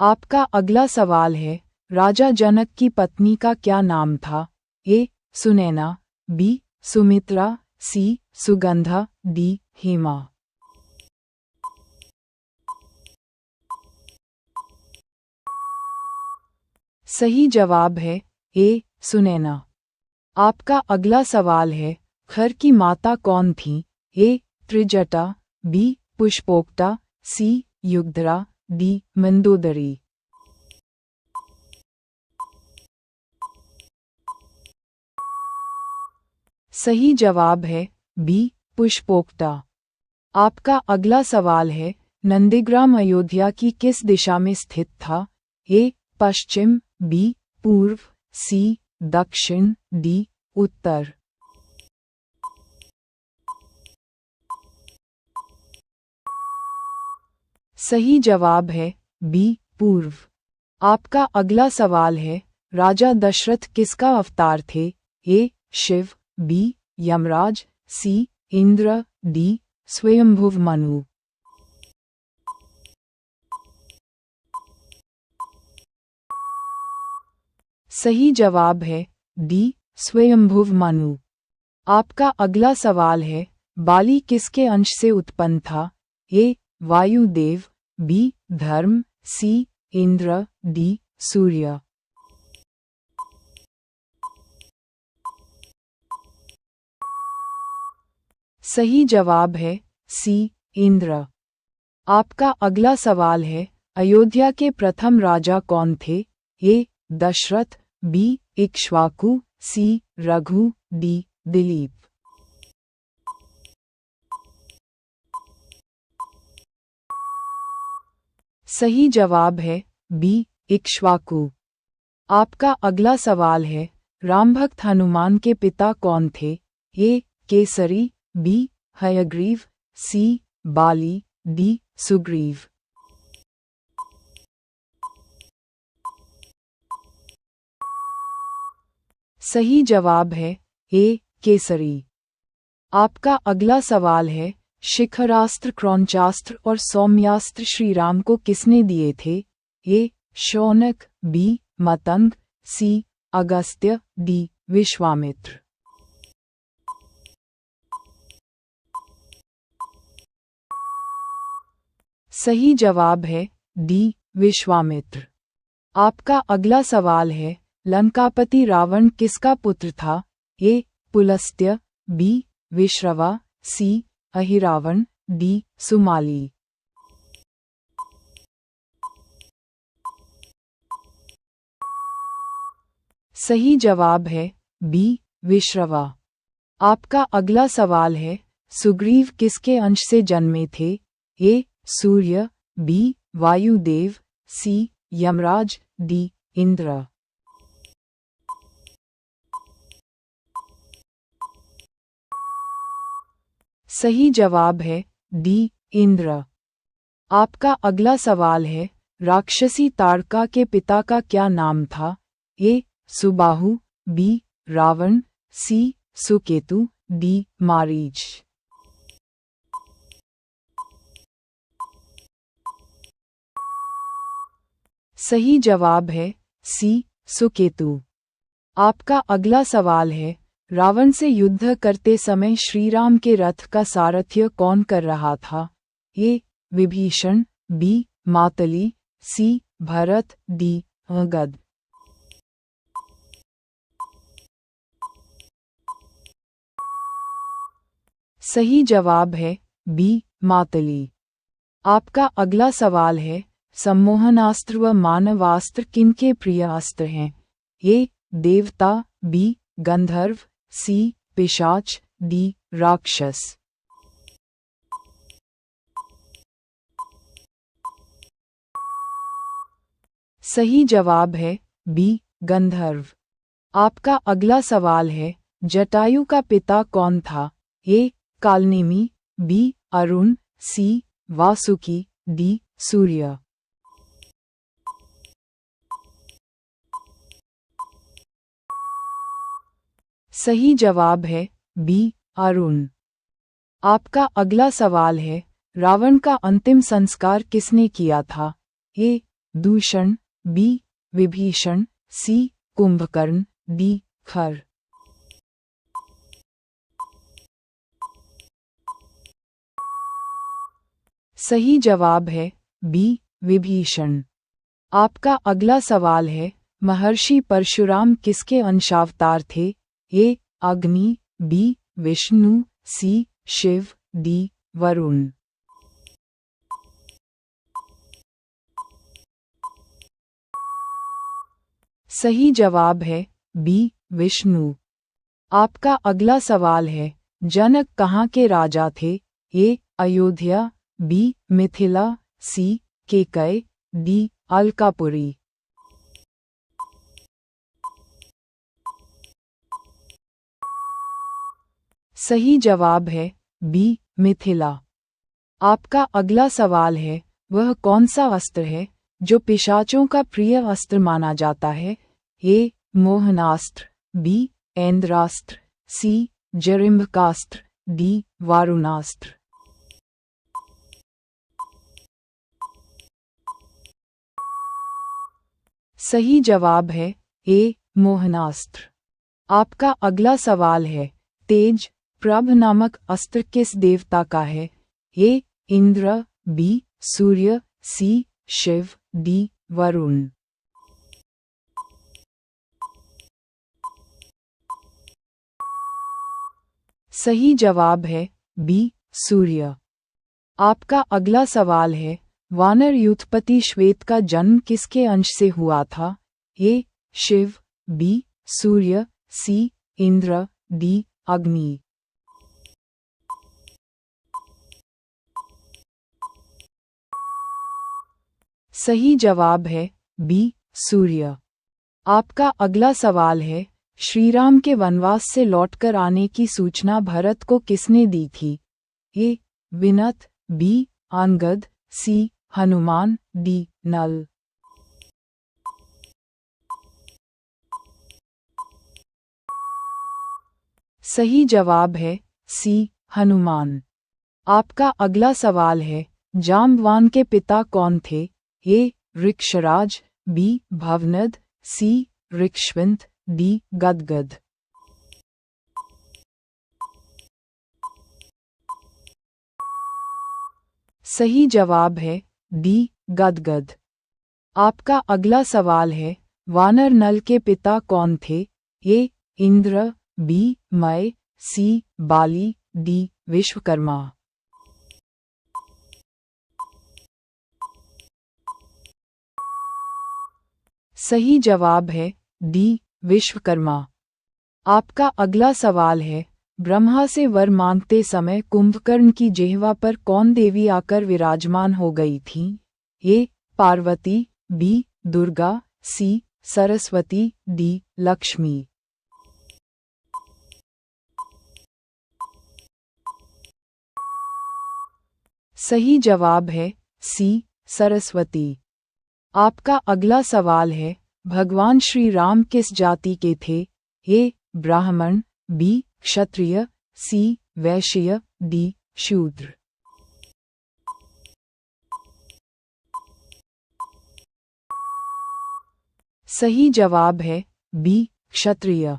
आपका अगला सवाल है, राजा जनक की पत्नी का क्या नाम था? ए. सुनैना, बी. सुमित्रा, सी. सुगंधा, डी. हेमा। सही जवाब है ए. सुनैना। आपका अगला सवाल है, खर की माता कौन थी? ए. त्रिजटा, बी. पुष्पोक्ता, सी. युगधरा, डी. मंदोदरी। सही जवाब है बी. पुष्पोक्ता। आपका अगला सवाल है, नंदीग्राम अयोध्या की किस दिशा में स्थित था? ए. पश्चिम, बी. पूर्व, सी. दक्षिण, डी. उत्तर। सही जवाब है बी. पूर्व। आपका अगला सवाल है, राजा दशरथ किसका अवतार थे? ए. शिव, बी. यमराज, सी. इंद्र, डी. स्वयंभुव मनु। सही जवाब है डी. स्वयंभुव मनु। आपका अगला सवाल है, बाली किसके अंश से उत्पन्न था? ए. वायुदेव, बी. धर्म, सी. इंद्र, डी. सूर्य। सही जवाब है सी. इंद्र। आपका अगला सवाल है, अयोध्या के प्रथम राजा कौन थे? ए. दशरथ, बी. इक्ष्वाकु, सी. रघु, डी. दिलीप। सही जवाब है बी. इक्ष्वाकु। आपका अगला सवाल है, रामभक्त हनुमान के पिता कौन थे? ए. केसरी, बी. हयग्रीव, सी. बाली, डी. सुग्रीव। सही जवाब है ए. केसरी। आपका अगला सवाल है, शिखरास्त्र, क्रौंचास्त्र और सौम्यास्त्र श्रीराम को किसने दिए थे? ए. शौनक, बी. मतंग, सी. अगस्त्य, डी. विश्वामित्र। सही जवाब है डी. विश्वामित्र। आपका अगला सवाल है, लंकापति रावण किसका पुत्र था? ए. पुलस्त्य, बी. विश्रवा, सी. अहिरावण, डी. सुमाली। सही जवाब है बी. विश्रवा। आपका अगला सवाल है, सुग्रीव किसके अंश से जन्मे थे? ए. सूर्य, बी. वायुदेव, सी. यमराज, डी. इंद्र। सही जवाब है डी. इंद्र। आपका अगला सवाल है, राक्षसी ताड़का के पिता का क्या नाम था? ए. सुबाहु, बी. रावण, सी. सुकेतु, डी. मारीच। सही जवाब है सी. सुकेतु। आपका अगला सवाल है, रावण से युद्ध करते समय श्रीराम के रथ का सारथ्य कौन कर रहा था? ए. विभीषण, बी. मातली, सी. भरत, डी. अंगद। सही जवाब है बी. मातली। आपका अगला सवाल है, सम्मोहनास्त्र व मानवास्त्र किनके प्रिय अस्त्र हैं? ए. देवता, बी. गंधर्व, सी. पिशाच, डी. राक्षस। सही जवाब है बी. गंधर्व। आपका अगला सवाल है, जटायु का पिता कौन था? ए. कालनेमी, बी. अरुण, सी. वासुकी, डी. सूर्य। सही जवाब है बी. अरुण। आपका अगला सवाल है, रावण का अंतिम संस्कार किसने किया था? ए. दूषण, बी विभीषण, सी कुंभकर्ण, डी खर। सही जवाब है बी विभीषण। आपका अगला सवाल है, महर्षि परशुराम किसके अंशावतार थे? ए अग्नि, बी विष्णु, सी शिव, डी वरुण। सही जवाब है बी विष्णु। आपका अगला सवाल है, जनक कहाँ के राजा थे? ए अयोध्या, बी मिथिला, सी केकय, डी अलकापुरी। सही जवाब है बी मिथिला। आपका अगला सवाल है, वह कौन सा अस्त्र है जो पिशाचों का प्रिय अस्त्र माना जाता है? ए मोहनास्त्र, बी ऐन्द्रास्त्र, सी जरिम्भकास्त्र, डी वारुणास्त्र। सही जवाब है ए मोहनास्त्र। आपका अगला सवाल है, तेज प्रभ नामक अस्त्र किस देवता का है? ए इंद्र, बी सूर्य, सी शिव, डी वरुण। सही जवाब है बी सूर्य। आपका अगला सवाल है, वानर युद्धपति श्वेत का जन्म किसके अंश से हुआ था? ए शिव, बी सूर्य, सी इंद्र, डी अग्नि। सही जवाब है बी सूर्य। आपका अगला सवाल है, श्रीराम के वनवास से लौटकर आने की सूचना भरत को किसने दी थी? ए विनत, बी अंगद, सी हनुमान, डी नल। सही जवाब है सी हनुमान। आपका अगला सवाल है, जाम्बवान के पिता कौन थे? ए ऋक्षराज, बी भवनद, सी ऋक्ष्विंत, डी गदगद। सही जवाब है डी गदगद। आपका अगला सवाल है, वानर नल के पिता कौन थे? ए इंद्र, बी मय, सी बाली, डी विश्वकर्मा। सही जवाब है डी विश्वकर्मा। आपका अगला सवाल है, ब्रह्मा से वर मांगते समय कुंभकर्ण की जिह्वा पर कौन देवी आकर विराजमान हो गई थी? ए पार्वती, बी दुर्गा, सी सरस्वती, डी लक्ष्मी। सही जवाब है सी सरस्वती। आपका अगला सवाल है, भगवान श्री राम किस जाति के थे? ए ब्राह्मण, बी क्षत्रिय, सी वैश्य, डी शूद्र। सही जवाब है बी क्षत्रिय।